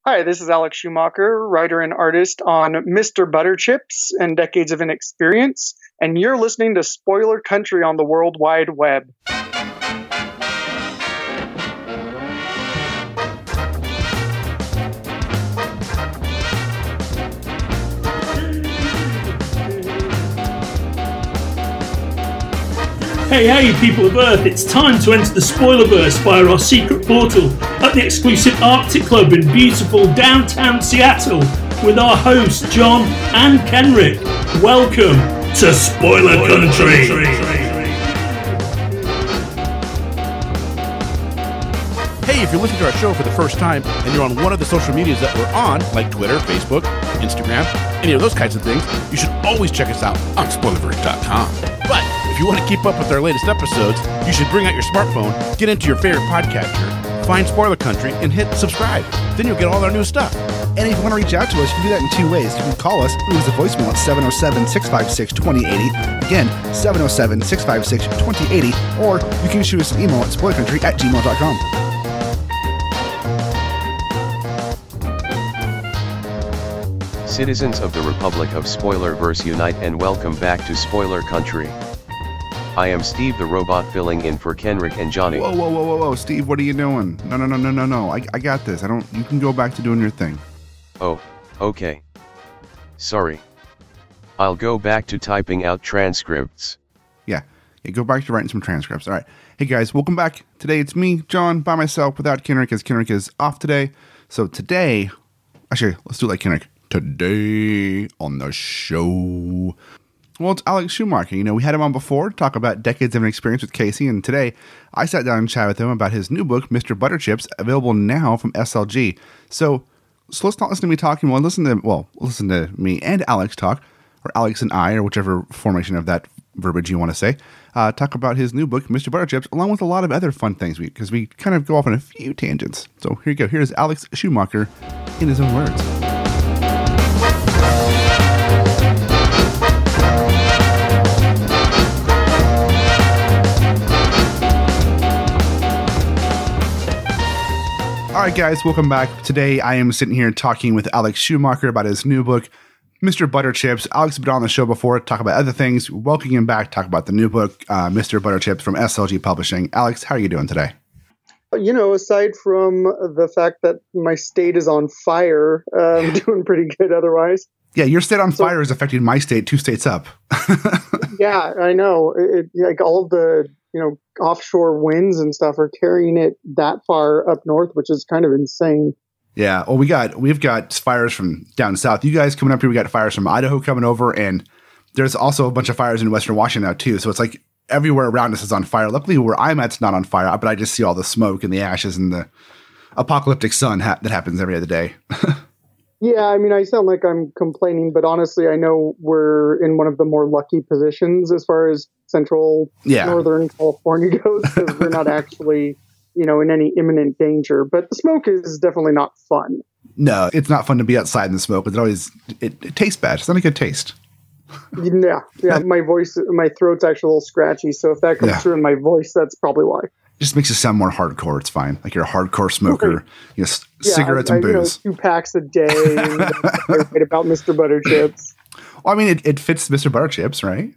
Hi, this is Alex Schumacher, writer and artist on Mr. Butterchips and Decades of Inexperience, and you're listening to Spoiler Country on the World Wide Web. Hey, people of Earth, it's time to enter the Spoilerverse via our secret portal at the exclusive Arctic Club in beautiful downtown Seattle with our hosts, John and Kenrick. Welcome to Spoiler Country. Hey, if you're listening to our show for the first time and you're on one of the social medias that we're on, like Twitter, Facebook, Instagram, any of those kinds of things, you should always check us out on Spoilerverse.com. But if you want to keep up with our latest episodes, you should bring out your smartphone, get into your favorite podcatcher, find Spoiler Country, and hit subscribe. Then you'll get all our new stuff. And if you want to reach out to us, you can do that in two ways. You can call us, leave us a voicemail at 707-656-2080. Again, 707-656-2080. Or you can shoot us an email at spoilercountry@gmail.com. Citizens of the Republic of Spoilerverse unite and welcome back to Spoiler Country. I am Steve the Robot filling in for Kenrick and Johnny. Whoa, Steve, what are you doing? No, I got this. You can go back to doing your thing. Oh, okay. Sorry. I'll go back to typing out transcripts. Yeah, go back to writing some transcripts. All right. Hey guys, welcome back. Today it's me, John, by myself, without Kenrick, as Kenrick is off today. So today, actually, let's do it like Kenrick. Today on the show, well, it's Alex Schumacher. You know, we had him on before to talk about Decades of Inexperience with Casey, and today I sat down and chatted with him about his new book, Mr. Butterchips, available now from SLG. So let's not listen to me talking. Listen to me and Alex talk, or Alex and I, or whichever formation of that verbiage you want to say. Talk about his new book, Mr. Butterchips, along with a lot of other fun things, because we kind of go off on a few tangents. So here you go. Here's Alex Schumacher in his own words. All right, guys, welcome back. Today, I am sitting here talking with Alex Schumacher about his new book, Mr. Butterchips. Alex has been on the show before to talk about other things. Welcome him back, talk about the new book, Mr. Butterchips from SLG Publishing. Alex, how are you doing today? You know, aside from the fact that my state is on fire, I'm doing pretty good otherwise. Yeah, your state on fire is affecting my state 2 states up. Yeah, I know. Like all of the offshore winds and stuff are carrying it that far up north, which is kind of insane. Yeah, well, we've got fires from down south. You guys coming up here, we got fires from Idaho coming over, and there's also a bunch of fires in Western Washington now too. So it's like everywhere around us is on fire. Luckily, where I'm at, it's not on fire, but I just see all the smoke and the ashes and the apocalyptic sun that happens every other day. Yeah, I mean, I sound like I'm complaining, but honestly, I know we're in one of the more lucky positions as far as central Northern California goes, because we're not actually, in any imminent danger. But the smoke is definitely not fun. No, it's not fun to be outside in the smoke. It tastes bad. It's not a good taste. Yeah. My throat's actually a little scratchy. So if that comes through in my voice, that's probably why. Just makes you sound more hardcore. It's fine. Like you're a hardcore smoker. Cigarettes and booze. 2 packs a day. And right about Mr. Butterchips. Well, I mean, it fits Mr. Butterchips, right?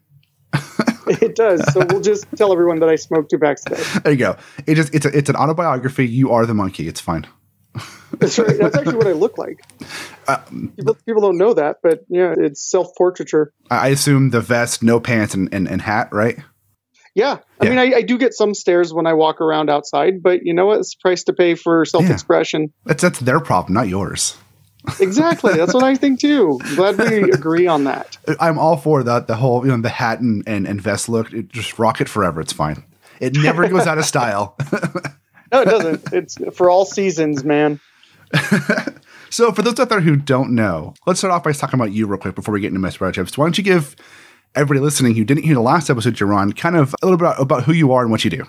It does. So we'll just tell everyone that I smoke 2 packs a day. There you go. It's an autobiography. You are the monkey. It's fine. That's right. That's actually what I look like. People don't know that, but it's self-portraiture. I assume the vest, no pants, and hat, right? Yeah. I mean, I do get some stares when I walk around outside, but you know what? It's the price to pay for self-expression. Yeah. That's their problem, not yours. Exactly. That's what I think too. Glad we agree on that. I'm all for that. The whole, the hat and vest look, just rock it forever. It's fine. It never goes out of style. No, it doesn't. It's for all seasons, man. So for those out there who don't know, let's start off by talking about you real quick before we get into Mr. Butterchips. Why don't you give everybody listening who didn't hear the last episode you're on kind of a little bit about who you are and what you do?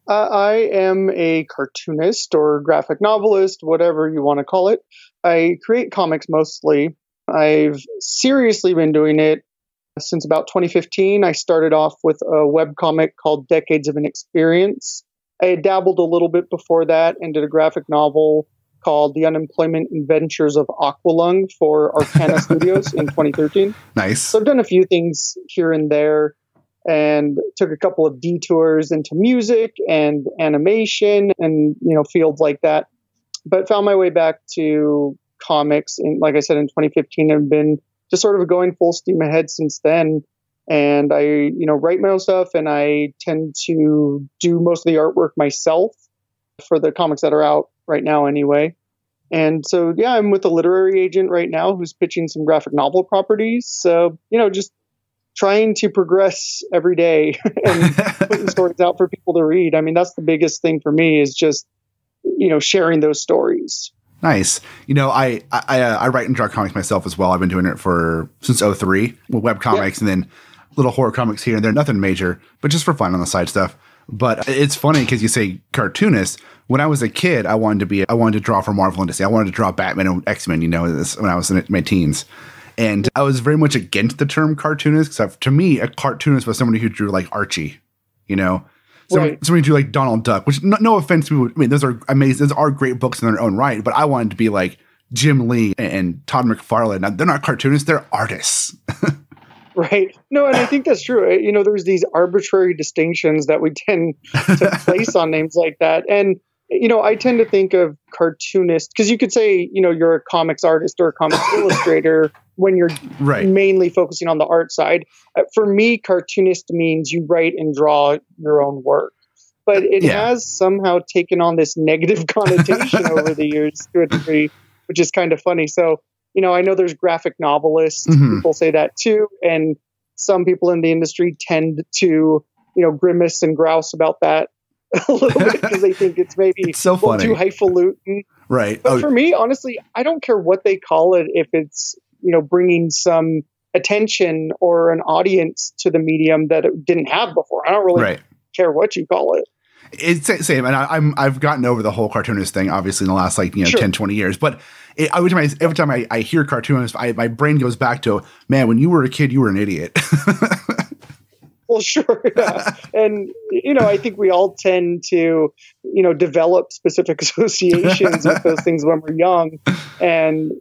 I am a cartoonist or graphic novelist, whatever you want to call it. I create comics mostly. I've seriously been doing it since about 2015. I started off with a webcomic called Decades of Inexperience. I had dabbled a little bit before that and did a graphic novel called The Unemployment Adventures of Aqualung for Arcana Studios in 2013. Nice. So I've done a few things here and there, and took a couple of detours into music and animation and, fields like that. But found my way back to comics, like I said, in 2015, and been just sort of going full steam ahead since then. And I, write my own stuff, and I tend to do most of the artwork myself for the comics that are out right now anyway. And so, yeah, I'm with a literary agent right now who's pitching some graphic novel properties. So, just trying to progress every day and putting stories out for people to read. I mean, that's the biggest thing for me, is just, sharing those stories. Nice. I write and draw comics myself as well. I've been doing it since 2003 with web comics, and then little horror comics here and there. Nothing major, but just for fun on the side stuff. But it's funny because you say cartoonist. When I was a kid, I wanted to draw for Marvel and DC. I wanted to draw Batman and X-Men, when I was in my teens. And I was very much against the term cartoonist, because to me, a cartoonist was somebody who drew like Archie, Somebody who drew like Donald Duck, which no offense to people. I mean, those are amazing. Those are great books in their own right. But I wanted to be like Jim Lee and Todd McFarlane. Now, they're not cartoonists, they're artists. Right. No, and I think that's true. There's these arbitrary distinctions that we tend to place on names like that. And, I tend to think of cartoonist, because you could say, you're a comics artist or a comics illustrator when you're mainly focusing on the art side. For me, cartoonist means you write and draw your own work. But it has somehow taken on this negative connotation over the years to a degree, which is kind of funny. So, I know there's graphic novelists. Mm-hmm. People say that too. And some people in the industry tend to, grimace and grouse about that a little bit, because they think it's maybe so funny, too highfalutin. Right. But for me, honestly, I don't care what they call it, if it's, bringing some attention or an audience to the medium that it didn't have before. I don't really care what you call it. It's the same. And I've gotten over the whole cartoonist thing, obviously, in the last 10, 20 years. But every time I hear cartoonist, my brain goes back to, man, when you were a kid, you were an idiot. Well, sure. Yeah. And, I think we all tend to, develop specific associations with those things when we're young. And,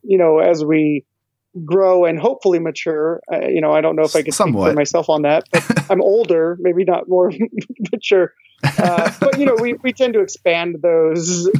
as we grow and hopefully mature, I don't know if I could speak for myself on that, but I'm older, maybe not more mature. But, we tend to expand those,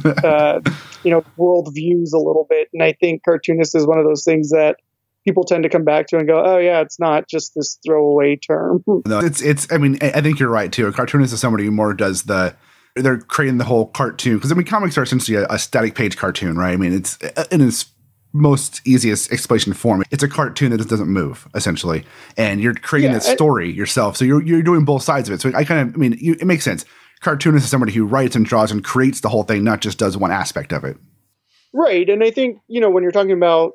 world views a little bit. And I think cartoonist is one of those things that people tend to come back to and go, oh yeah, it's not just this throwaway term. No, I mean, I think you're right too. A cartoonist is somebody who more does they're creating the whole cartoon. Because comics are essentially a static page cartoon, right? I mean, it's in its most easiest explanation form. It's a cartoon that just doesn't move, essentially. And you're creating that story yourself. So you're doing both sides of it. So it makes sense. Cartoonist is somebody who writes and draws and creates the whole thing, not just does one aspect of it. Right. And I think, when you're talking about,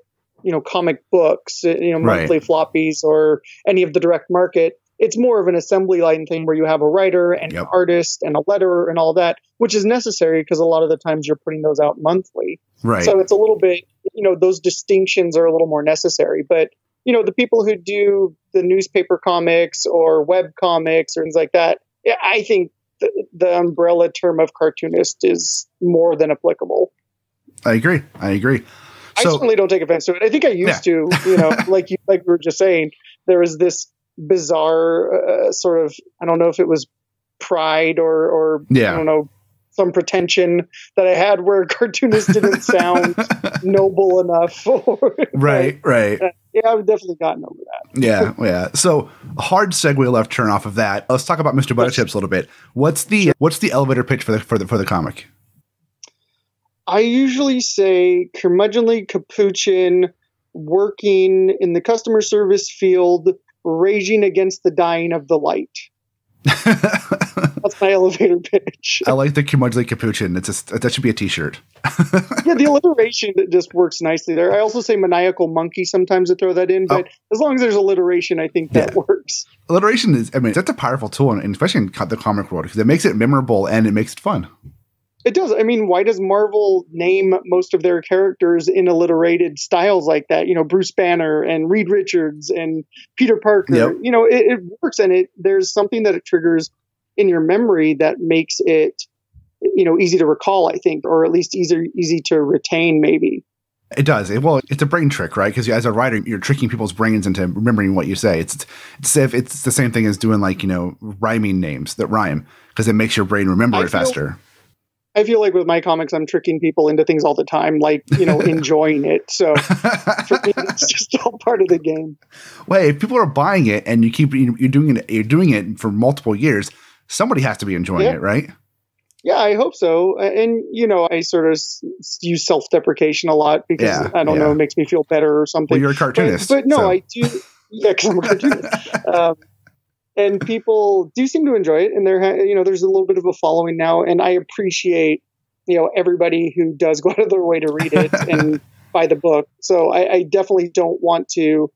comic books, monthly floppies or any of the direct market, it's more of an assembly line thing where you have a writer and an artist and a letterer and all that, which is necessary because a lot of the times you're putting those out monthly. Right. So it's a little bit, those distinctions are a little more necessary. But, the people who do the newspaper comics or web comics or things like that, I think the umbrella term of cartoonist is more than applicable. I agree. I certainly don't take offense to it. I think I used to, like we were just saying, there was this bizarre sort of, I don't know if it was pride or I don't know, some pretension that I had where cartoonist didn't sound noble enough. Right. Yeah, I've definitely gotten over that. Yeah. So hard segue left turn off of that. Let's talk about Mr. Butterchips a little bit. What's the elevator pitch for the comic? I usually say curmudgeonly capuchin, working in the customer service field, raging against the dying of the light. That's my elevator pitch. I like the curmudgeonly capuchin. That should be a t-shirt. Yeah, the alliteration just works nicely there. I also say maniacal monkey sometimes to throw that in, but as long as there's alliteration, I think that works. Alliteration is, that's a powerful tool, and especially in the comic world, because it makes it memorable and it makes it fun. It does. I mean, why does Marvel name most of their characters in alliterated styles like that? Bruce Banner and Reed Richards and Peter Parker. Yep. It works, and there's something that it triggers in your memory that makes it easy to recall, I think, or at least easy to retain, maybe. It does. Well, it's a brain trick, right? Because as a writer, you're tricking people's brains into remembering what you say. It's the same thing as doing rhyming names that rhyme, because it makes your brain remember it faster. I feel like with my comics, I'm tricking people into things all the time, enjoying it. So for me, it's just all part of the game. Well, if people are buying it and you're doing it for multiple years, somebody has to be enjoying it, right? Yeah, I hope so. And, I sort of use self-deprecation a lot because, I don't know, it makes me feel better or something. Well, you're a cartoonist. But no, I do. Yeah, because I'm a cartoonist. And people do seem to enjoy it. And there's a little bit of a following now. And I appreciate, everybody who does go out of their way to read it and buy the book. So I definitely don't want to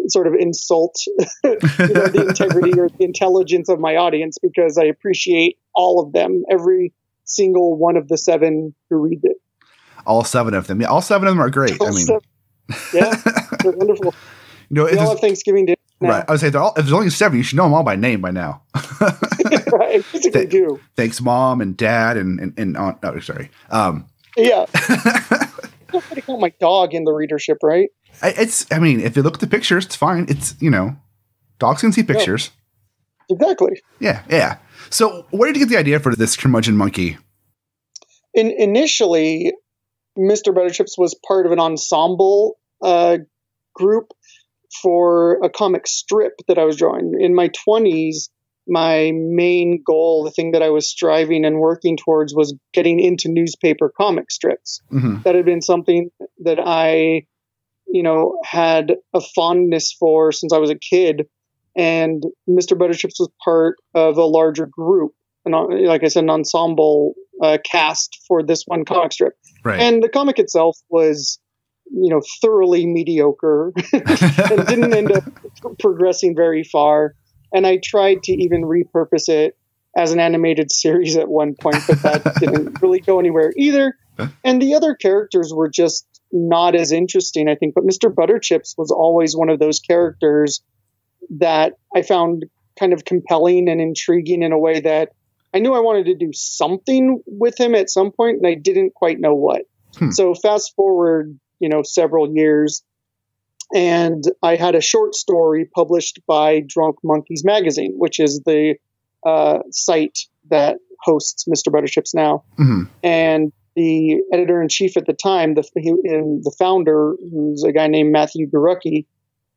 sort of insult the integrity or the intelligence of my audience, because I appreciate all of them, every single one of the 7 who read it. All 7 of them. Yeah, all 7 of them are great. Yeah, they're wonderful. We all have Thanksgiving dinner now. Right. I would say if there's only 7, you should know them all by name by now. Right. I basically do. Thanks, Mom and Dad and Aunt. Oh, sorry. Yeah. I don't really count my dog in the readership, right? If you look at the pictures, it's fine. It's, dogs can see pictures. Yeah, exactly. Yeah. So where did you get the idea for this curmudgeon monkey? Initially, Mr. Butterchips was part of an ensemble group for a comic strip that I was drawing. In my 20s, my main goal, the thing that I was striving and working towards, was getting into newspaper comic strips. Mm-hmm. That had been something that I had a fondness for since I was a kid. And Mr. Butterchips was part of a larger group, and like I said, an ensemble cast for this one comic strip. Right. And the comic itself was, thoroughly mediocre and didn't end up progressing very far. And I tried to even repurpose it as an animated series at one point, but that didn't really go anywhere either. And the other characters were just not as interesting, I think. But Mr. Butterchips was always one of those characters that I found kind of compelling and intriguing in a way that I knew I wanted to do something with him at some point, and I didn't quite know what. So fast forward, several years, and I had a short story published by Drunk Monkeys magazine, which is the site that hosts Mr. Butterchips now. Mm-hmm. And the editor-in-chief at the time, the founder, who's a guy named Matthew Garucki,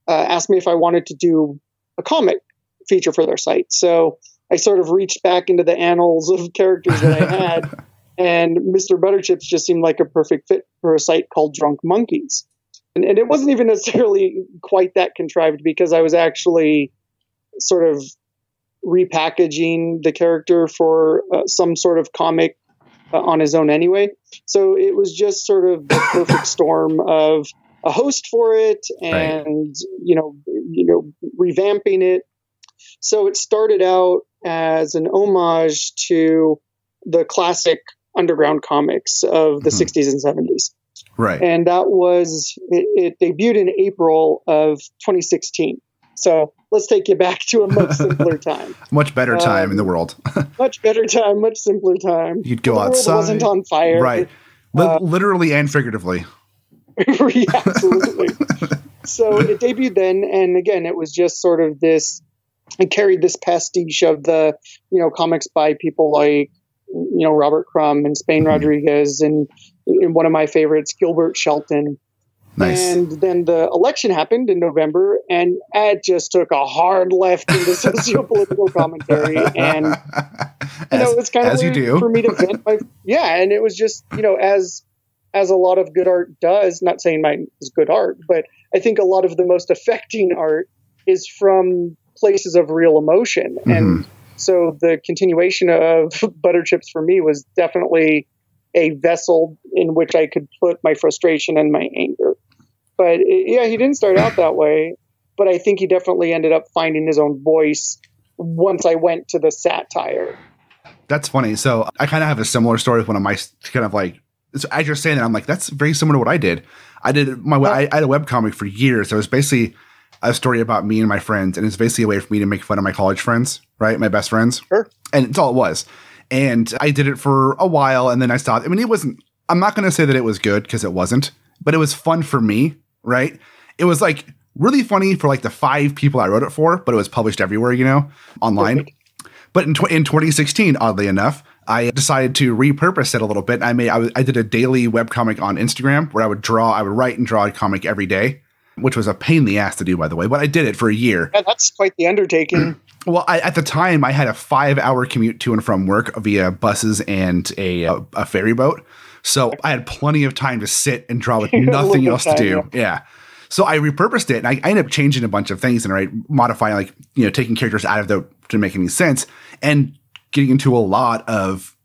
asked me if I wanted to do a comic feature for their site. So I sort of reached back into the annals of characters that I had, and Mr. Butterchips just seemed like a perfect fit for a site called Drunk Monkeys. And it wasn't even necessarily quite that contrived, because I was actually sort of repackaging the character for some sort of comic on his own anyway. So it was just sort of the perfect storm of a host for it and, revamping it. So it started out as an homage to the classic underground comics of the 60s and 70s. Right. And that was, it debuted in April of 2016. So let's take you back to a much simpler time. Much better time in the world. Much better time, much simpler time. You'd go outside. The world wasn't on fire. Right. Literally and figuratively. Yeah, absolutely. So it debuted then. And again, it was just sort of this, it carried this pastiche of the, comics by people like, Robert Crumb and Spain Rodriguez and one of my favorites, Gilbert Shelton. Nice. And then the election happened in November, and it just took a hard left into socio-political commentary. And it's kind of weird for me to vent my and it was just as a lot of good art does. Not saying mine is good art, but I think a lot of the most affecting art is from places of real emotion. Mm-hmm. And so the continuation of Butterchips for me was definitely a vessel in which I could put my frustration and my anger. But he didn't start out that way, but I think he definitely ended up finding his own voice once I went to the satire. That's funny. So I kind of have a similar story with one of my kind of like, so as you're saying that, I'm like, that's very similar to what I did. I had a webcomic for years. It was basically a story about me and my friends. And it's basically a way for me to make fun of my college friends, right? My best friends. Sure. And it's all it was. And I did it for a while and then I stopped. I mean, I'm not going to say that it was good because it wasn't, but it was fun for me, right? It was like really funny for like the 5 people I wrote it for, but it was published everywhere, online. Perfect. But in 2016, oddly enough, I decided to repurpose it a little bit. I did a daily webcomic on Instagram where I would write and draw a comic every day, which was a pain in the ass to do, by the way, but I did it for a year. Yeah, that's quite the undertaking. Well, at the time, I had a 5-hour commute to and from work via buses and a ferry boat. So I had plenty of time to sit and draw with nothing else to do. Yeah. So I repurposed it, and I ended up changing a bunch of things and modifying, like, taking characters out of to make any sense and getting into a lot of,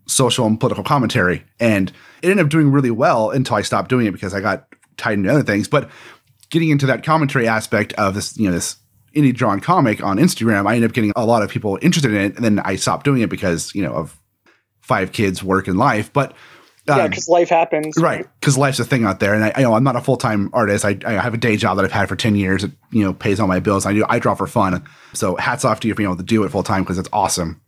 social and political commentary. And it ended up doing really well until I stopped doing it because I got tied into other things. But getting into that commentary aspect of this, this indie drawn comic on Instagram, I ended up getting a lot of people interested in it. And then I stopped doing it because, of 5 kids, work, and life. But because life happens. Right. Because life's a thing out there. And I'm not a full-time artist. I have a day job that I've had for 10 years. It, pays all my bills. I draw for fun. So hats off to you for being able to do it full-time because it's awesome.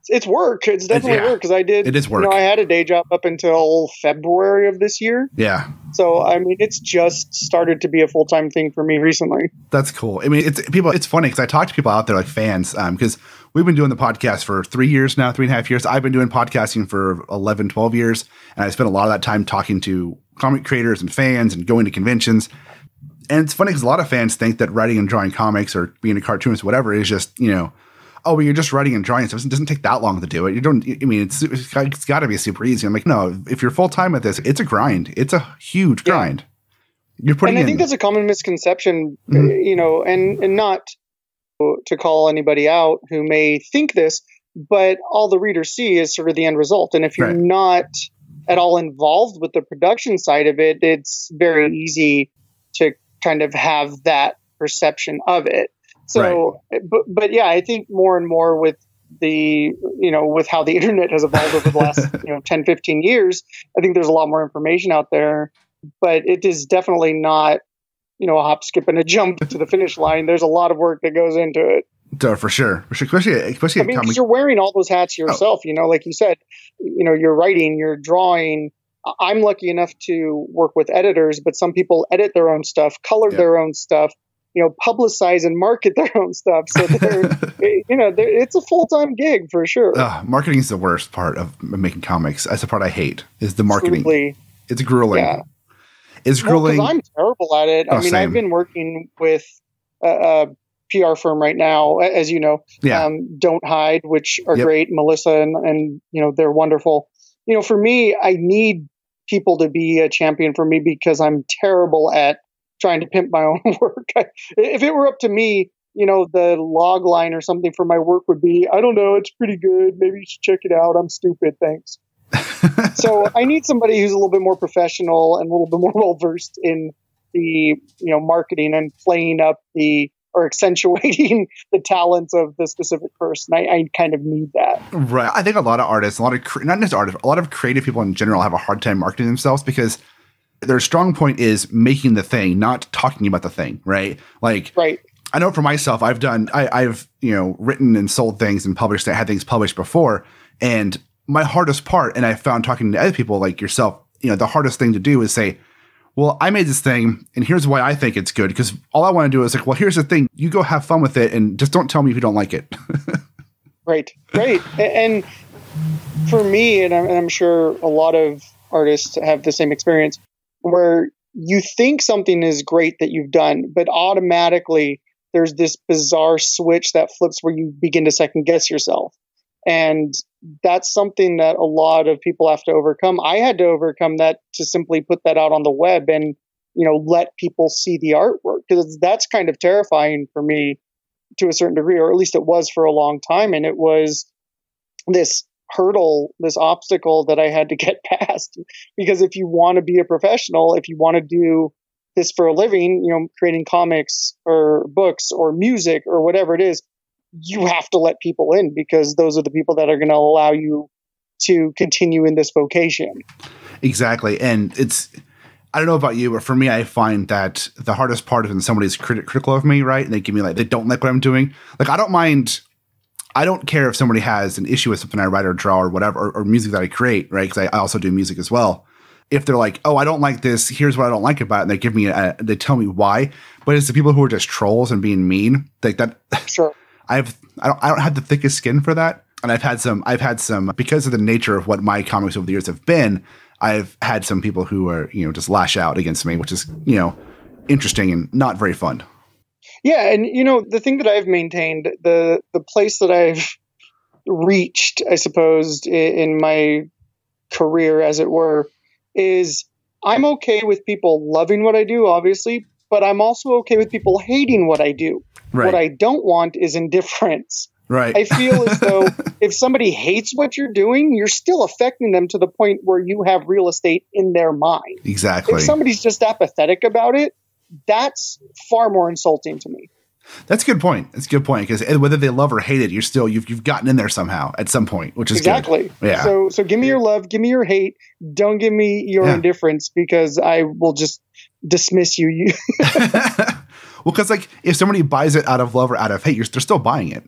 It's work. It's definitely work because I did. It is work. I had a day job up until February of this year. Yeah. So it's just started to be a full-time thing for me recently. That's cool. I mean, it's funny because I talk to people out there like fans because we've been doing the podcast for 3 years now, 3.5 years. I've been doing podcasting for 11, 12 years, and I spent a lot of that time talking to comic creators and fans and going to conventions. And it's funny because a lot of fans think that writing and drawing comics or being a cartoonist, whatever, is just oh, well, you're just writing and drawing stuff. It doesn't take that long to do it. It's got to be super easy. I'm like, no, if you're full time at this, it's a grind. It's a huge grind. You're putting in. And I think that's a common misconception, and not to call anybody out who may think this, but all the readers see is sort of the end result. And if you're not at all involved with the production side of it, it's very easy to kind of have that perception of it. So, but yeah, I think more and more with with how the internet has evolved over the last, 10, 15 years, I think there's a lot more information out there, but it is definitely not, a hop, skip, and a jump to the finish line. There's a lot of work that goes into it. For sure. Especially because you're wearing all those hats yourself, like you said, you're writing, you're drawing. I'm lucky enough to work with editors, but some people edit their own stuff, color their own stuff, publicize and market their own stuff. So it's a full-time gig for sure. Marketing is the worst part of making comics. That's the part I hate is the marketing. Absolutely. It's grueling. Yeah. It's grueling. Because I'm terrible at it. Same. I've been working with a PR firm right now, as you know, Don't Hide, which are great. Melissa and they're wonderful. For me, I need people to be a champion for me because I'm terrible at trying to pimp my own work. If it were up to me, the log line or something for my work would be, I don't know, it's pretty good. Maybe you should check it out. I'm stupid. Thanks. So I need somebody who's a little bit more professional and a little bit more well-versed in the, marketing and playing up or accentuating the talents of the specific person. I kind of need that. Right. I think a lot of artists, not just artists, a lot of creative people in general have a hard time marketing themselves because their strong point is making the thing, not talking about the thing, right? I know for myself, I've written and sold things and had things published before. And my hardest part, and I found talking to other people like yourself, the hardest thing to do is say, well, I made this thing and here's why I think it's good. Because all I want to do is like, well, here's the thing. You go have fun with it and just don't tell me if you don't like it. Right. And for me, and I'm sure a lot of artists have the same experience, where you think something is great that you've done, but automatically there's this bizarre switch that flips where you begin to second guess yourself. And that's something that a lot of people have to overcome. I had to overcome that to simply put that out on the web and, let people see the artwork, because that's kind of terrifying for me to a certain degree, or at least it was for a long time. And it was this hurdle, this obstacle that I had to get past, because if you want to be a professional, if you want to do this for a living, creating comics or books or music or whatever it is, you have to let people in because those are the people that are going to allow you to continue in this vocation. Exactly. And I don't know about you, but for me, I find that the hardest part is when somebody's critical of me, right? And they give me they don't like what I'm doing. I don't mind I don't care if somebody has an issue with something I write or draw or whatever, or music that I create, right? Because I also do music as well. If they're like, oh, I don't like this, here's what I don't like about it, and they give me they tell me why. But it's the people who are just trolls and being mean, like that. Sure. I don't have the thickest skin for that. And I've had some because of the nature of what my comics over the years have been. I've had some people who are, just lash out against me, which is, interesting and not very fun. Yeah. And, the thing that I've maintained, the place that I've reached, I suppose, in my career, as it were, is I'm okay with people loving what I do, obviously, but I'm also okay with people hating what I do. Right. What I don't want is indifference. Right. I feel as though if somebody hates what you're doing, you're still affecting them to the point where you have real estate in their mind. Exactly. If somebody's just apathetic about it, that's far more insulting to me. That's a good point. It's a good point, because whether they love or hate it, you've gotten in there somehow at some point, which is exactly good. Yeah. So give me your love, give me your hate. Don't give me your indifference, because I will just dismiss you. Well, because if somebody buys it out of love or out of hate, they're still buying it.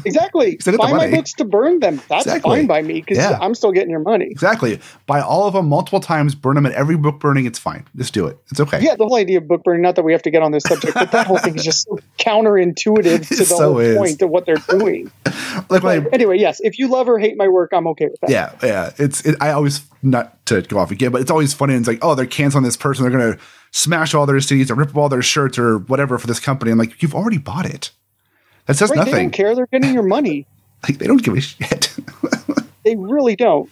Exactly. Buy my books to burn them. That's fine by me, because I'm still getting your money. Exactly. Buy all of them multiple times, burn them at every book burning. It's fine. Just do it. It's okay. Yeah, the whole idea of book burning, not that we have to get on this subject, but that whole thing is just so counterintuitive to the whole point of what they're doing. Anyway, yes, if you love or hate my work, I'm okay with that. Yeah. I always, not to go off again, but it's always funny. It's like, oh, they're canceling this person. They're going to smash all their CDs or rip up all their shirts or whatever for this company. I'm like, you've already bought it. That says nothing. They don't care. They're getting your money. They don't give a shit. They really don't.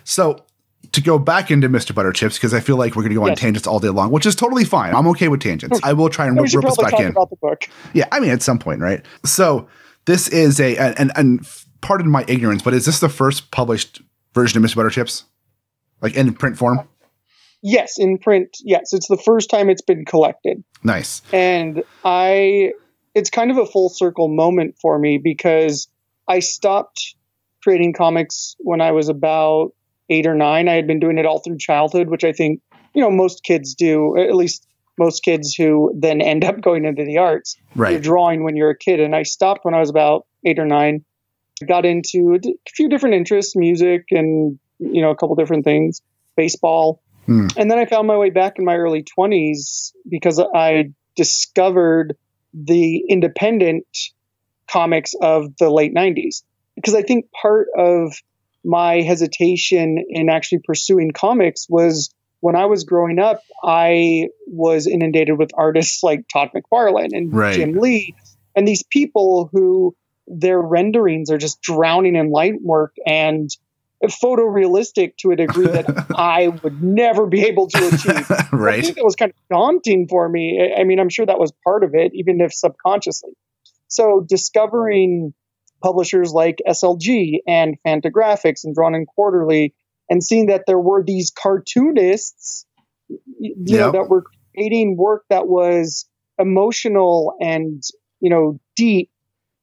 So to go back into Mr. Butterchips, because I feel like we're going to go on tangents all day long, which is totally fine. I'm okay with tangents. I will try and rope us back in. About the book. Yeah, I mean, at some point, right? So this is and pardon my ignorance, but is this the first published version of Mr. Butterchips? Like in print form? Yes, in print. Yes, it's the first time it's been collected. Nice. And it's kind of a full circle moment for me, because I stopped creating comics when I was about 8 or 9. I had been doing it all through childhood, which I think, most kids do, at least most kids who then end up going into the arts. Right. You're drawing when you're a kid. And I stopped when I was about 8 or 9. I got into a few different interests, music and, a couple different things, baseball. And then I found my way back in my early 20s because I discovered the independent comics of the late 90s. Because I think part of my hesitation in actually pursuing comics was when I was growing up, I was inundated with artists like Todd McFarlane and Jim Lee, and these people who their renderings are just drowning in light work and photorealistic to a degree that I would never be able to achieve. Right. I think that was kind of daunting for me. I mean, I'm sure that was part of it, even if subconsciously. So discovering publishers like SLG and Fantagraphics and Drawn and Quarterly, and seeing that there were these cartoonists, that were creating work that was emotional and, deep,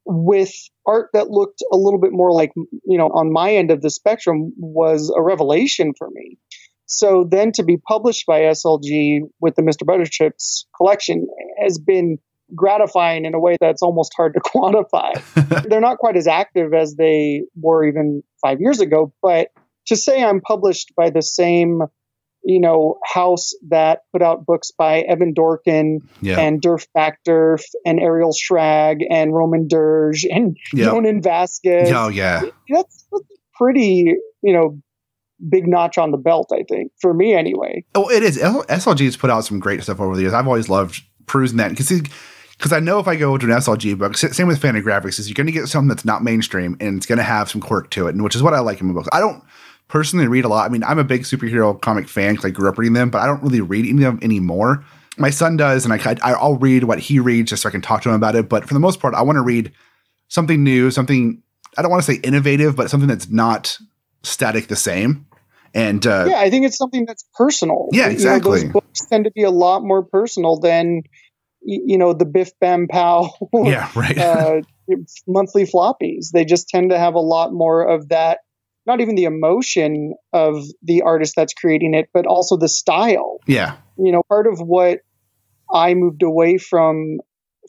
with art that looked a little bit more like, on my end of the spectrum, was a revelation for me. So then to be published by SLG with the Mr. Butterchips collection has been gratifying in a way that's almost hard to quantify. They're not quite as active as they were even 5 years ago, but to say I'm published by the same house that put out books by Evan Dorkin and Durf Backdurf and Ariel Schrag and Roman Durge and Jonan Vasquez. Oh, yeah. That's pretty, big notch on the belt, I think, for me anyway. Oh, it is. SLG has put out some great stuff over the years. I've always loved perusing that because I know if I go to an SLG book, same with Fantagraphics, is you're going to get something that's not mainstream and it's going to have some quirk to it, and which is what I like in my books. I don't personally read a lot. I mean, I'm a big superhero comic fan because I grew up reading them, but I don't really read any of them anymore. My son does, and I'll read what he reads just so I can talk to him about it. But for the most part, I want to read something new, something, I don't want to say innovative, but something that's not static the same. And I think it's something that's personal. Yeah, exactly. Those books tend to be a lot more personal than, the Biff Bam Pow monthly floppies. They just tend to have a lot more of that. Not even the emotion of the artist that's creating it, but also the style. Yeah. Part of what I moved away from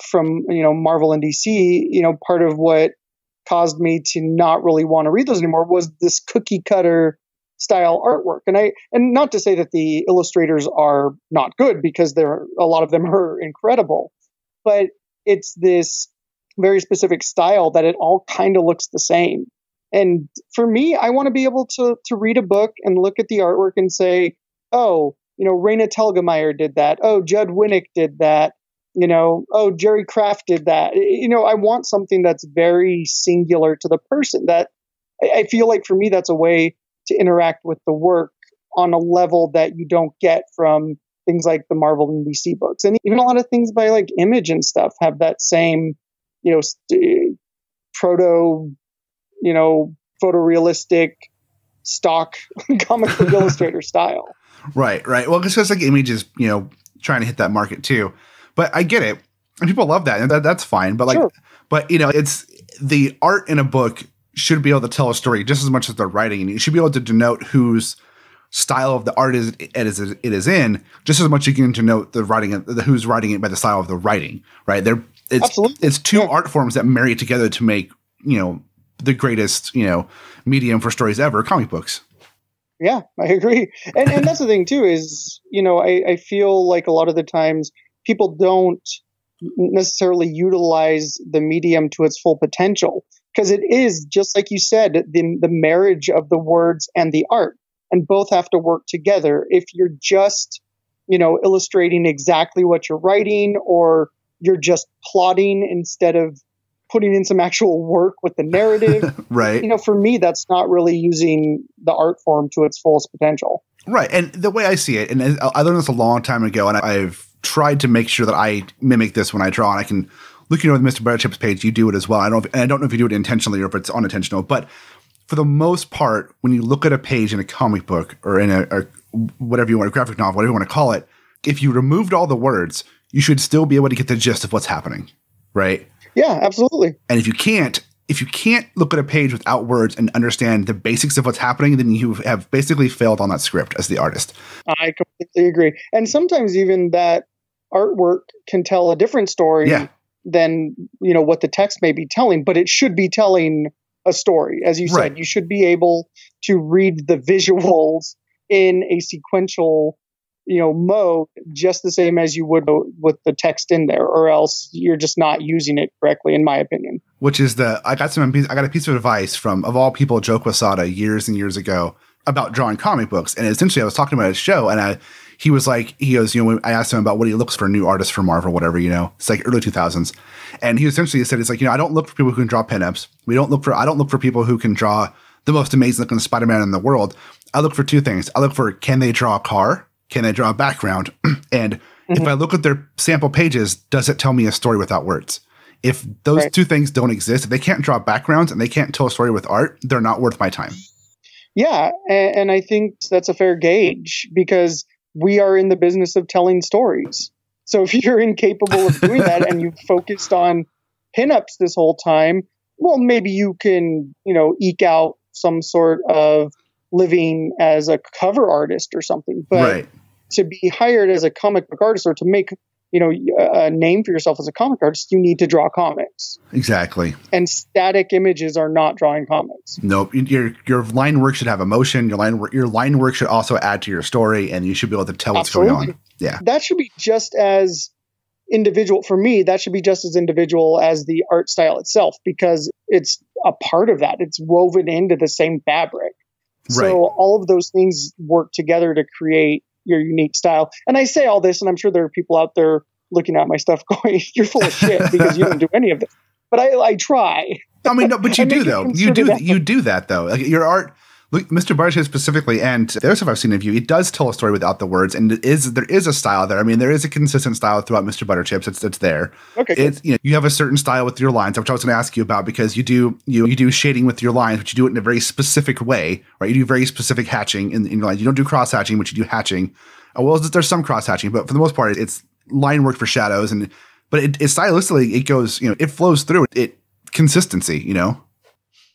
from, Marvel and DC, part of what caused me to not really want to read those anymore was this cookie cutter style artwork. And not to say that the illustrators are not good, because a lot of them are incredible, but it's this very specific style that it all kind of looks the same. And for me, I want to be able to read a book and look at the artwork and say, oh, Raina Telgemeier did that. Oh, Judd Winnick did that. Oh, Jerry Kraft did that. I want something that's very singular to the person. That I feel like for me, that's a way to interact with the work on a level that you don't get from things like the Marvel and DC books. And even a lot of things by like Image and stuff have that same, proto, photorealistic stock comic book illustrator style. Right. Well, it's just like Image is, trying to hit that market too. But I get it. And people love that. And that's fine. But sure. It's the art in a book should be able to tell a story just as much as the writing. And you should be able to denote whose style of the art it is in, just as much as you can denote the writing, who's writing it by the style of the writing, right? Absolutely. It's two art forms that marry together to make, the greatest, medium for stories ever, comic books. Yeah, I agree. And that's the thing too, is, I feel like a lot of the times people don't necessarily utilize the medium to its full potential, because it is, just like you said, the marriage of the words and the art, and both have to work together. If you're just, illustrating exactly what you're writing, or you're just plotting instead of putting in some actual work with the narrative, right? For me, that's not really using the art form to its fullest potential. Right. And the way I see it, and I learned this a long time ago, and I've tried to make sure that I mimic this when I draw, and I can look, the Mr. ButterChips page, you do it as well. I don't know if you do it intentionally or if it's unintentional, but for the most part, when you look at a page in a comic book or in or whatever you want, a graphic novel, whatever you want to call it, if you removed all the words, you should still be able to get the gist of what's happening, right? Yeah, absolutely. And if you can't look at a page without words and understand the basics of what's happening, then you have basically failed on that script as the artist. I completely agree. And sometimes even that artwork can tell a different story than, what the text may be telling, but it should be telling a story. As you said, you should be able to read the visuals in a sequential, mode, just the same as you would with the text in there, or else you're just not using it correctly, in my opinion. Which is I got a piece of advice from, of all people, Joe Quesada years and years ago about drawing comic books. And essentially I was talking about his show, and he goes, I asked him about what he looks for new artists for Marvel, whatever, it's like early 2000s. And he essentially said, it's like, I don't look for people who can draw pinups. I don't look for people who can draw the most amazing looking Spider-Man in the world. I look for two things. I look for, can they draw a car? Can they draw a background? And if I look at their sample pages, does it tell me a story without words? If those two things don't exist, if they can't draw backgrounds and they can't tell a story with art, they're not worth my time. Yeah. And I think that's a fair gauge, because we are in the business of telling stories. So if you're incapable of doing that and you've focused on pinups this whole time, well, maybe you can, eke out some sort of living as a cover artist or something. But to be hired as a comic book artist, or to make, a name for yourself as a comic artist, you need to draw comics. Exactly. And static images are not drawing comics. Nope. Your line work should have emotion. Your line work should also add to your story, and you should be able to tell what's going on. Yeah. That should be just as individual for me. That should be just as individual as the art style itself, because it's a part of that. It's woven into the same fabric. So all of those things work together to create your unique style. And I say all this, and I'm sure there are people out there looking at my stuff going, you're full of shit because you don't do any of this. But I try. I mean, no, but you do though. You do that though. Like your art, look, Mr. ButterChips specifically, and the other stuff I've seen of you, it does tell a story without the words, and there is a style there. I mean, there is a consistent style throughout Mr. ButterChips. It's there. Okay. It's, you have a certain style with your lines, which I was going to ask you about, because you do shading with your lines, but you do it in a very specific way, right? You do very specific hatching in your lines. You don't do cross hatching, but you do hatching. Well, there's some cross hatching, but for the most part, it's line work for shadows, but it stylistically, it goes, it flows through it consistency,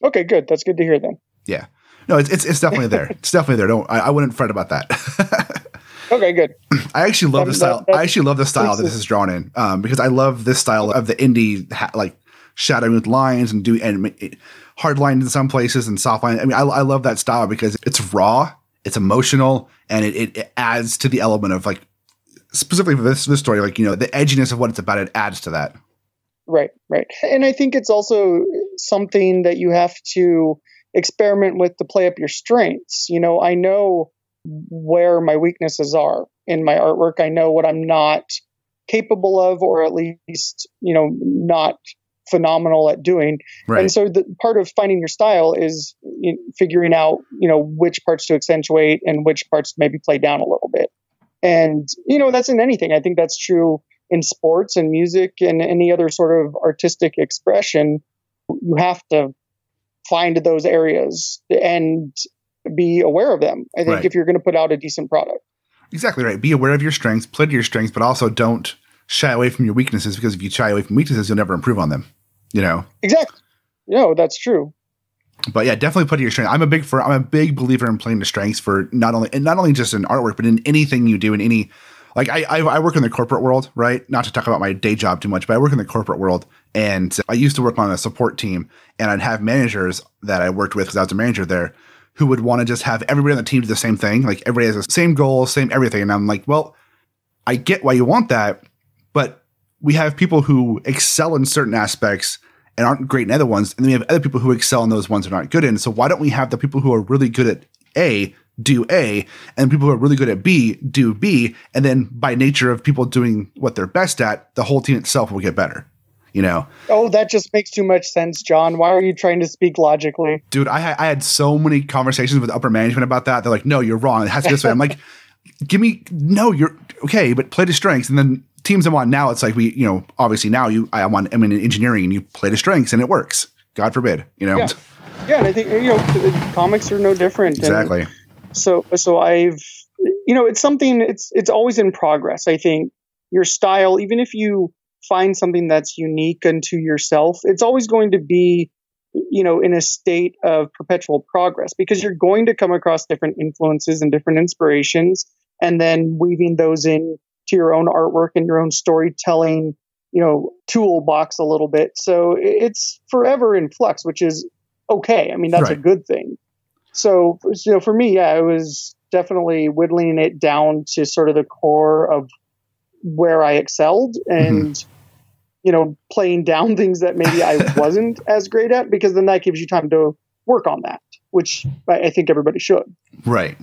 Okay, good. That's good to hear then. Yeah. No, it's definitely there. It's definitely there. I wouldn't fret about that. Okay, good. I actually love the style. I actually love the style that this is drawn in, because I love this style of the indie, like shadowing with lines and hard lines in some places and soft lines. I mean, I love that style because it's raw, it's emotional, and it adds to the element of, like, specifically for this story, like, the edginess of what it's about. It adds to that. Right. And I think it's also something that you have to experiment with to play up your strengths. I know where my weaknesses are in my artwork. I know what I'm not capable of, or at least, not phenomenal at doing. Right. And so the part of finding your style is figuring out, which parts to accentuate and which parts to maybe play down a little bit. And, that's in anything. I think that's true in sports and music and any other sort of artistic expression. You have to find those areas and be aware of them, I think, if you're going to put out a decent product. Exactly right. Be aware of your strengths, play to your strengths, but also don't shy away from your weaknesses, because if you shy away from weaknesses, you'll never improve on them, Exactly. That's true. But yeah, definitely play to your strengths. I'm a big believer in playing to strengths for not only just in artwork, but in anything you do, in any, like I work in the corporate world, right? Not to talk about my day job too much, but I work in the corporate world, and I used to work on a support team, and I'd have managers that I worked with, because I was a manager there, who would want to just have everybody on the team do the same thing. Like, everybody has the same goal, same everything. And I'm like, well, I get why you want that, but we have people who excel in certain aspects and aren't great in other ones. And then we have other people who excel in those ones they're not good in. So why don't we have the people who are really good at A do A, and people who are really good at B do B? And then by nature of people doing what they're best at, the whole team itself will get better. Oh, that just makes too much sense, John. Why are you trying to speak logically? Dude, I had so many conversations with upper management about that. They're like, no, you're wrong. It has to be this way. I'm like, you're okay, but play to strengths. And then teams I'm on now, it's like obviously now I'm in engineering, and you play to strengths and it works. God forbid, Yeah, and I think, comics are no different. Exactly. And so I've, it's something, it's always in progress. I think your style, even if you find something that's unique unto yourself, it's always going to be, in a state of perpetual progress, because you're going to come across different influences and different inspirations, and then weaving those in to your own artwork and your own storytelling, toolbox a little bit. So it's forever in flux, which is okay. I mean, that's a good thing. So, for me, it was definitely whittling it down to sort of the core of where I excelled, and playing down things that maybe I wasn't as great at, because then that gives you time to work on that, which I think everybody should. Right.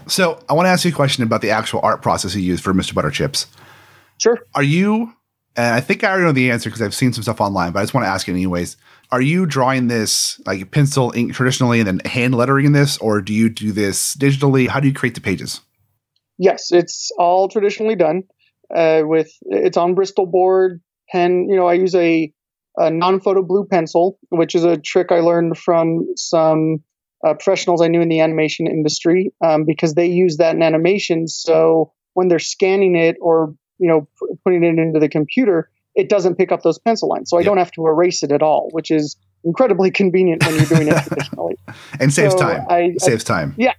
So I want to ask you a question about the actual art process you use for Mr. BUTTERCHIPS. Sure. Are you, and I think I already know the answer because I've seen some stuff online, but I just want to ask it anyways. Are you drawing this like pencil, ink traditionally, and then hand lettering in this, or do you do this digitally? How do you create the pages? Yes, it's all traditionally done. It's on Bristol board pen. I use a non-photo blue pencil, which is a trick I learned from some professionals I knew in the animation industry, because they use that in animation. So when they're scanning it or putting it into the computer, it doesn't pick up those pencil lines. So I don't have to erase it at all, which is incredibly convenient when you're doing it traditionally. And saves time. Saves time. Yeah.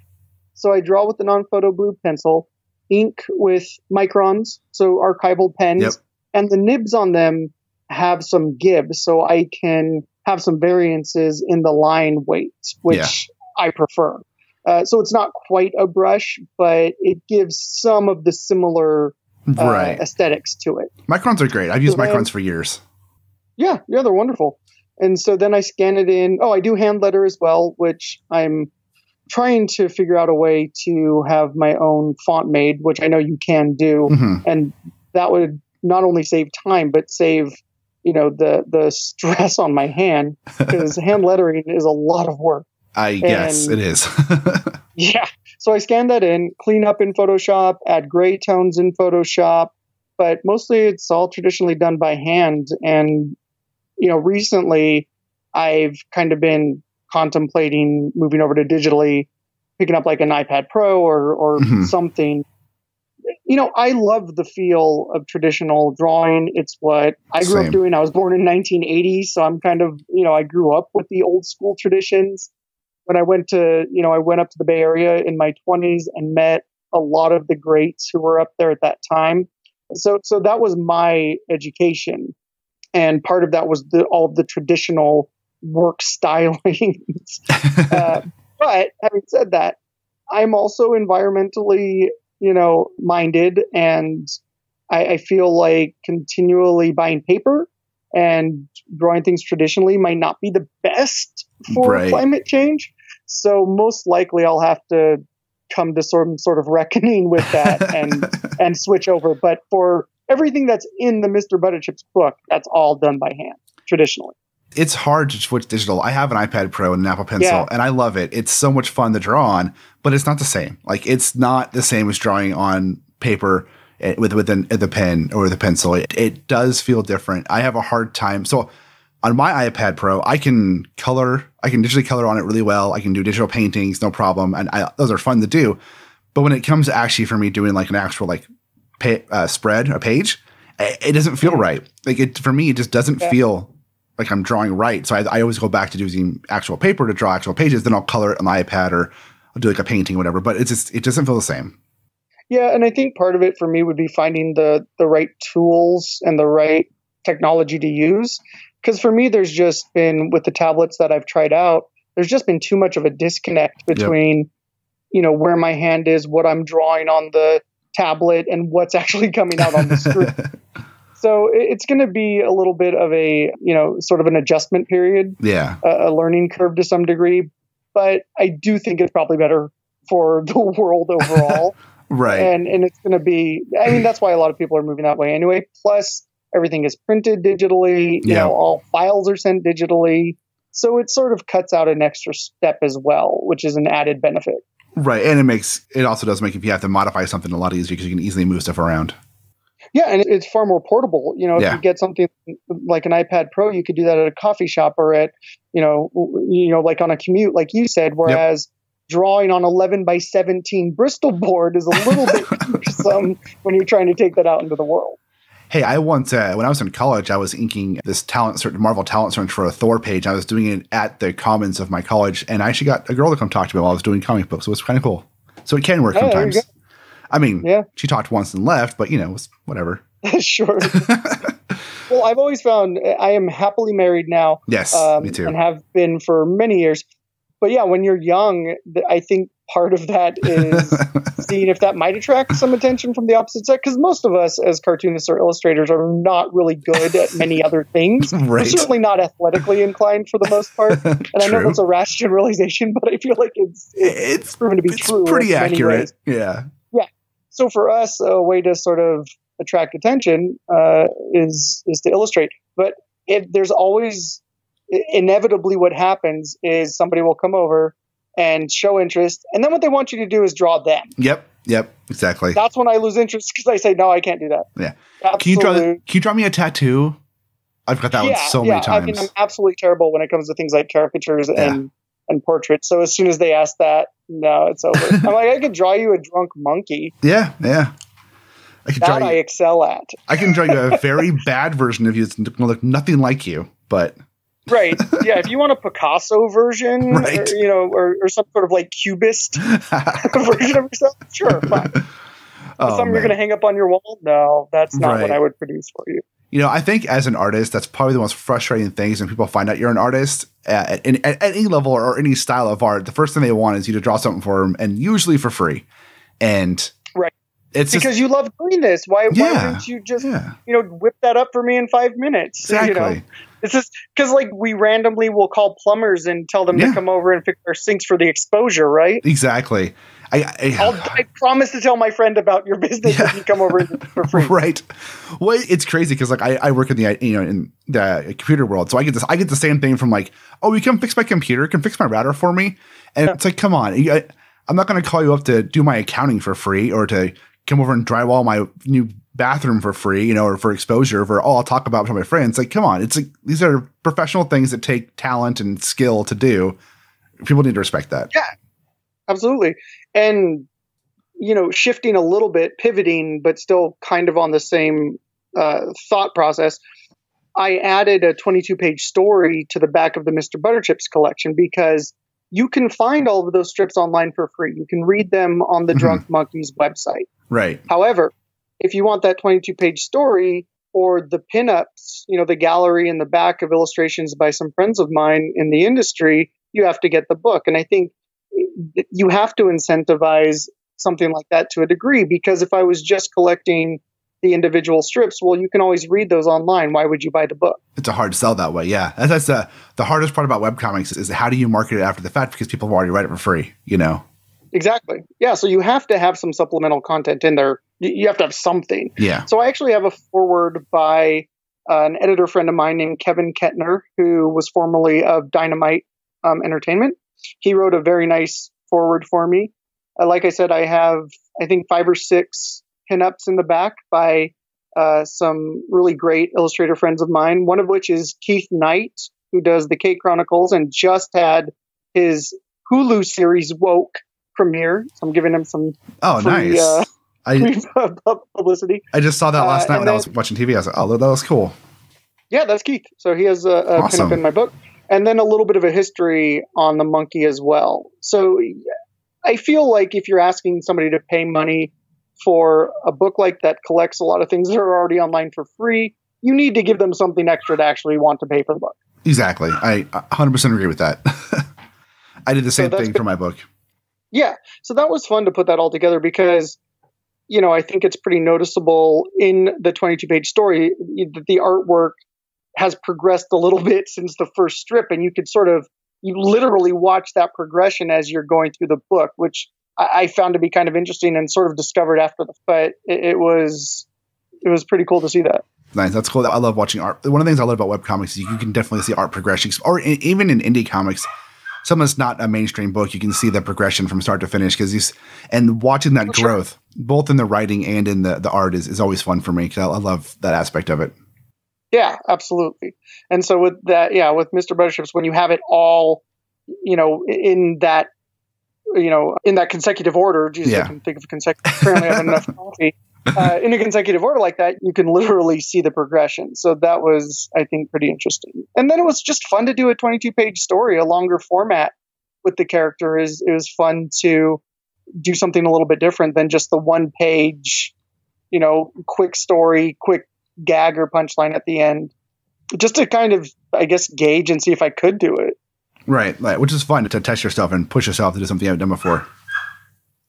So I draw with the non-photo blue pencil, ink with microns, so archival pens, and the nibs on them have some give, so I can have some variances in the line weight, which I prefer. So it's not quite a brush, but it gives some of the similar aesthetics to it. Microns are great. I've used microns for years. Yeah, they're wonderful. And so then I scan it in. Oh, I do hand letter as well, which I'm trying to figure out a way to have my own font made, which I know you can do. Mm-hmm. And that would not only save time, but save, the stress on my hand, because hand lettering is a lot of work. Yes, it is. Yeah. So I scan that in, clean up in Photoshop, add gray tones in Photoshop, but mostly it's all traditionally done by hand. And, recently I've kind of been contemplating moving over to digitally, picking up like an iPad Pro or something. I love the feel of traditional drawing. It's what I grew up doing. I was born in 1980, so I'm kind of, I grew up with the old school traditions. When I went up to the Bay Area in my 20s and met a lot of the greats who were up there at that time. So that was my education. And part of that was all of the traditional work stylings. But having said that, I'm also environmentally, minded, and I feel like continually buying paper and drawing things traditionally might not be the best for climate change. So most likely I'll have to come to some sort of reckoning with that and switch over. But for everything that's in the Mr. Butterchips book, that's all done by hand traditionally. It's hard to switch digital. I have an iPad Pro and an Apple Pencil, and I love it. It's so much fun to draw on, but it's not the same. Like, it's not the same as drawing on paper with the pen or the pencil. It does feel different. I have a hard time. So on my iPad Pro, I can digitally color on it really well. I can do digital paintings, no problem. And those are fun to do. But when it comes to actually for me doing like an actual spread, a page, it doesn't feel right. Like for me, it just doesn't feel like I'm drawing right. So I always go back to using actual paper to draw actual pages. Then I'll color it on my iPad or I'll do like a painting or whatever. But it doesn't feel the same. Yeah, and I think part of it for me would be finding the right tools and the right technology to use. Because for me, there's just been, with the tablets that I've tried out, there's just been too much of a disconnect between, where my hand is, what I'm drawing on the tablet, and what's actually coming out on the screen. So it's going to be a little bit of a, sort of an adjustment period, a learning curve to some degree. But I do think it's probably better for the world overall. Right. And it's going to be, that's why a lot of people are moving that way anyway. Plus, everything is printed digitally. All files are sent digitally. So it sort of cuts out an extra step as well, which is an added benefit. Right. And it also does make, if you have to modify something, a lot easier because you can easily move stuff around. Yeah. And it's far more portable. If you get something like an iPad Pro, you could do that at a coffee shop or at, like on a commute, like you said, whereas drawing on 11 by 17 Bristol board is a little bit cumbersome when you're trying to take that out into the world. Hey, I once, when I was in college, I was inking this Marvel talent search for a Thor page. I was doing it at the Commons of my college, and I actually got a girl to come talk to me while I was doing comic books. It was kind of cool. So it can work sometimes. She talked once and left, but, it was whatever. Sure. Well, I've always found I am happily married now. Yes, me too. And have been for many years. But yeah, when you're young, I think part of that is seeing if that might attract some attention from the opposite sex. Because most of us as cartoonists or illustrators are not really good at many other things. Right. We're certainly not athletically inclined for the most part. And I know that's a rash generalization, but I feel like it's proven to be true. It's pretty accurate. Yeah. Yeah. So for us, a way to sort of attract attention is to illustrate. But there's always... inevitably what happens is somebody will come over and show interest, and then what they want you to do is draw them. Yep, exactly. That's when I lose interest because I say, no, I can't do that. Yeah. Can you draw me a tattoo? I've got that one so many times. I'm absolutely terrible when it comes to things like caricatures and portraits. So as soon as they ask that, no, it's over. I'm like, I could draw you a drunk monkey. Yeah. I excel at. I can draw you a very bad version of you. It's going to look nothing like you, but... Right. Yeah. If you want a Picasso version, or some sort of like cubist version of yourself, sure, fine. Something you're going to hang up on your wall? No, that's not what I would produce for you. I think as an artist, that's probably the most frustrating thing is when people find out you're an artist at any level or any style of art. The first thing they want is you to draw something for them, and usually for free. And it's because you love doing this. Why wouldn't you just whip that up for me in 5 minutes? Exactly. It's just because we randomly will call plumbers and tell them to come over and fix our sinks for the exposure, right? Exactly. I promise to tell my friend about your business if you come over for free. Right. Well, it's crazy because I work in the in the computer world, so I get the same thing from you can fix my computer, can fix my router for me, and it's like, come on, I'm not going to call you up to do my accounting for free or to come over and drywall my new bathroom for free, or for exposure I'll talk about to my friends. Like, come on. It's like, these are professional things that take talent and skill to do. People need to respect that. Yeah, absolutely. And, shifting a little bit, pivoting, but still kind of on the same thought process. I added a 22-page story to the back of the Mr. Butterchips collection because you can find all of those strips online for free. You can read them on the Drunk Monkeys website. Right. However, if you want that 22-page story or the pinups, the gallery in the back of illustrations by some friends of mine in the industry, you have to get the book. And I think you have to incentivize something like that to a degree, because if I was just collecting the individual strips, well, you can always read those online. Why would you buy the book? It's a hard sell that way. Yeah. That's the hardest part about webcomics is how do you market it after the fact, because people have already read it for free, Exactly. Yeah. So you have to have some supplemental content in there. You have to have something. Yeah. So I actually have a foreword by an editor friend of mine named Kevin Kettner, who was formerly of Dynamite Entertainment. He wrote a very nice foreword for me. Like I said, I have, I think, 5 or 6 pinups in the back by some really great illustrator friends of mine, one of which is Keith Knight, who does the Kate Chronicles and just had his Hulu series Woke premiere. So I'm giving him some free, nice. Publicity. I just saw that last night when I was watching TV. I was like, oh, that was cool. Yeah, that's Keith. So he has a Awesome. pinup in my book. And then a little bit of a history on the monkey as well. So I feel like if you're asking somebody to pay money for a book like that collects a lot of things that are already online for free, you need to give them something extra to actually want to pay for the book. Exactly. I 100% agree with that. I did the same thing for my book. Yeah. So that was fun to put that all together because, I think it's pretty noticeable in the 22-page story that the artwork has progressed a little bit since the first strip. And you could you literally watch that progression as you're going through the book, which I found to be kind of interesting and sort of discovered after but it was pretty cool to see that. Nice. That's cool. I love watching art. One of the things I love about webcomics is you can definitely see art progression, or even in indie comics, some that's not a mainstream book, you can see the progression from start to finish and watching that growth, both in the writing and in the art is always fun for me. Cause I love that aspect of it. Yeah, absolutely. And so with that, with Mr. Butterchips, when you have it all, in that, in that consecutive order, I can think of consecutive, apparently I have enough coffee. In a consecutive order like that, you can literally see the progression. So that was, I think, pretty interesting. And then it was just fun to do a 22-page story, a longer format with the character. It was fun to do something a little bit different than just the 1-page, quick story, quick gag or punchline at the end, just to kind of, I guess, gauge and see if I could do it. Right. Which is fun to test yourself and push yourself to do something you haven't done before.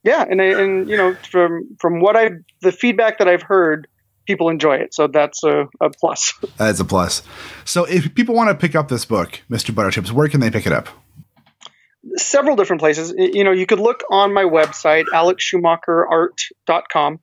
Yeah, and from what the feedback that I've heard, people enjoy it, so that's a plus. That's a plus. So if people want to pick up this book, Mr. Butterchips, where can they pick it up? Several different places. You could look on my website, alexschumacherart.com.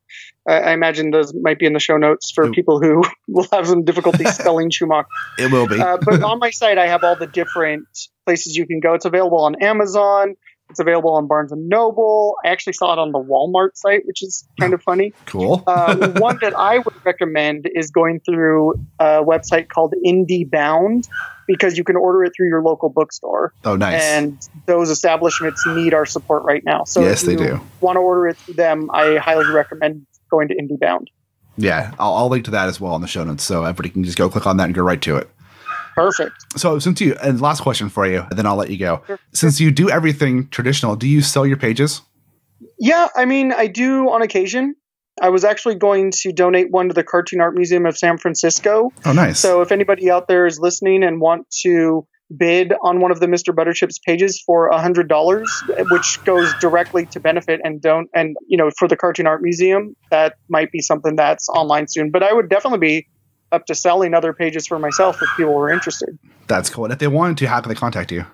I imagine those might be in the show notes for people who will have some difficulty spelling Schumacher. It will be. But on my site, I have all the different places you can go. It's available on Amazon. It's available on Barnes & Noble. I actually saw it on the Walmart site, which is kind of funny. Cool. One that I would recommend is going through a website called IndieBound, because you can order it through your local bookstore. Oh, nice. And those establishments need our support right now. So yes, they do. Want to order it through them, I highly recommend going to IndieBound. Yeah, I'll link to that as well on the show notes, so everybody can just go click on that and go right to it. Perfect. So and last question for you, and then I'll let you go. Sure. Since you do everything traditional, do you sell your pages? Yeah, I mean, I do on occasion. I was actually going to donate one to the Cartoon Art Museum of San Francisco. Oh, nice. So if anybody out there is listening and want to bid on one of the Mr. Butterchips pages for $100, which goes directly to benefit for the Cartoon Art Museum, that might be something that's online soon. But I would definitely be up to selling other pages for myself if people were interested. That's cool. And if they wanted to, how can they contact you?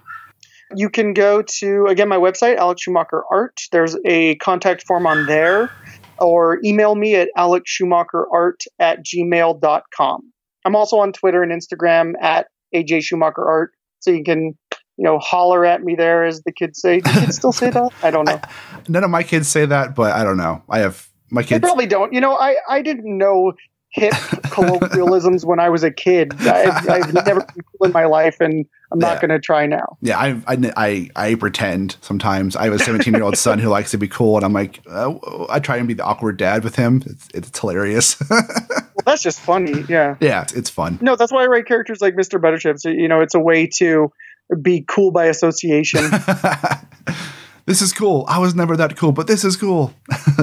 You can go to, again, my website, Alex Schumacher Art. There's a contact form on there, or email me at alexschumacherart@gmail.com. I'm also on Twitter and Instagram at AJ Schumacher Art. So you can, holler at me there, as the kids say. Do kids still say that? I don't know. None of my kids say that, but I don't know. I have my kids. They probably don't. I didn't know hip colloquialisms when I was a kid. I've never been cool in my life, and I'm not going to try now. Yeah, I pretend sometimes. I have a 17-year-old son who likes to be cool, and I'm like, I try and be the awkward dad with him. It's hilarious. Well, that's just funny. Yeah. Yeah, it's fun. No, that's why I write characters like Mr. Butterchips. It's a way to be cool by association. This is cool. I was never that cool, but this is cool.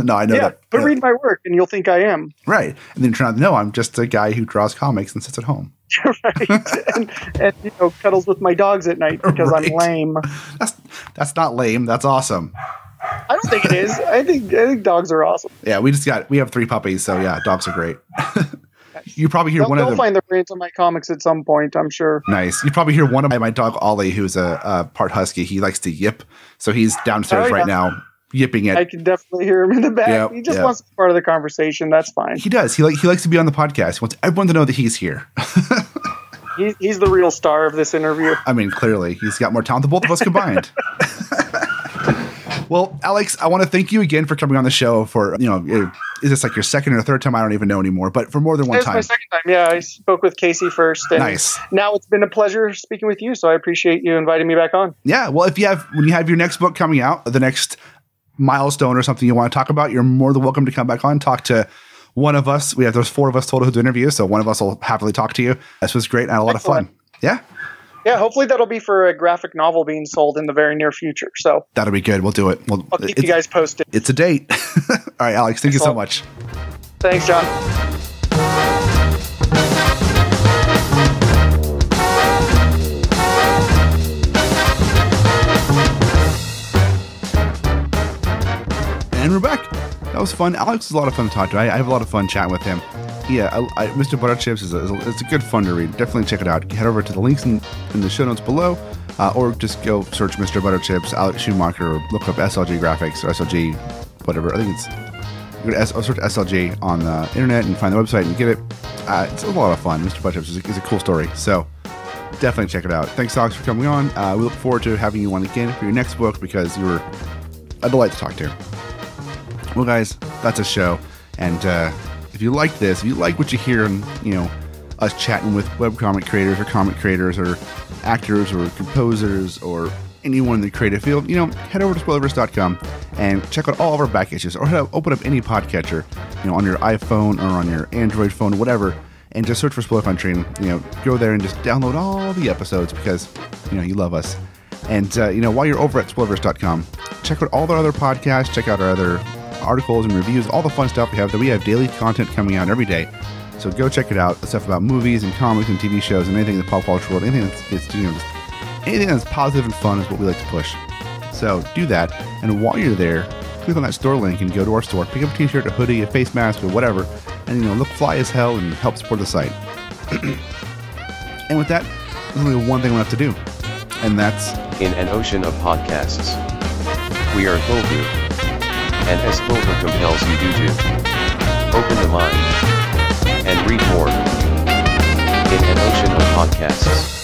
No, I know that. But read my work and you'll think I am. Right. And then turn out, no, I'm just a guy who draws comics and sits at home. Right. and cuddles with my dogs at night because I'm lame. That's not lame. That's awesome. I don't think it is. I think dogs are awesome. Yeah, we have 3 puppies, so yeah, dogs are great. You probably hear one of them. They'll find their brains on my comics at some point, I'm sure. Nice. You probably hear one of my dog Ollie, who's a part husky. He likes to yip, so he's downstairs right now yipping it. I can definitely hear him in the back. He just wants to be part of the conversation. That's fine. He does. He likes to be on the podcast. He wants everyone to know that he's here. He's the real star of this interview. I mean, clearly, he's got more talent than both of us combined. Well, Alex, I want to thank you again for coming on the show for, is this like your second or third time? I don't even know anymore, but for more than one time. It's my second time. Yeah, I spoke with Casey first. And nice. Now it's been a pleasure speaking with you, so I appreciate you inviting me back on. Yeah, well, when you have your next book coming out, the next milestone or something you want to talk about, you're more than welcome to come back on, talk to one of us. There's 4 of us total to interview, so one of us will happily talk to you. This was great and I had a lot of fun. Yeah. Yeah, hopefully that'll be for a graphic novel being sold in the very near future. So that'll be good. We'll do it. I'll keep you guys posted. It's a date. All right, Alex, thank you so much. Thanks, John. And we're back. That was fun. Alex is a lot of fun to talk to. I have a lot of fun chatting with him. Yeah, Mr. Butterchips is a good fun to read. Definitely check it out. Head over to the links in the show notes below, or just go search Mr. Butterchips, Alex Schumacher, or look up SLG Graphics or SLG, whatever. I think it's search SLG on the internet and find the website and get it. It's a lot of fun. Mr. Butterchips is a cool story, so definitely check it out. Thanks, Alex, for coming on. We look forward to having you on again for your next book because you were a delight to talk to. Well, guys, that's a show, and if you like this, if you like what you hear and, us chatting with webcomic creators or comic creators or actors or composers or anyone in the creative field, head over to spoilerverse.com and check out all of our back issues, or open up any podcatcher, on your iPhone or on your Android phone or whatever, and just search for Spoiler Country and, go there and just download all the episodes because, you love us. And, while you're over at spoilerverse.com, check out all the other podcasts, check out our other articles and reviews, all the fun stuff we have. That we have daily content coming out every day, so go check it out. The stuff about movies and comics and TV shows and anything in the pop culture world, anything anything that's positive and fun is what we like to push. So do that, and while you're there, click on that store link and go to our store, pick up a t-shirt, a hoodie, a face mask, or whatever, and look fly as hell and help support the site. And with that, there's only one thing left to do, and that's in an ocean of podcasts. We are Fulgu. And as Fulgu compels you to open the mind and read more in an ocean of podcasts.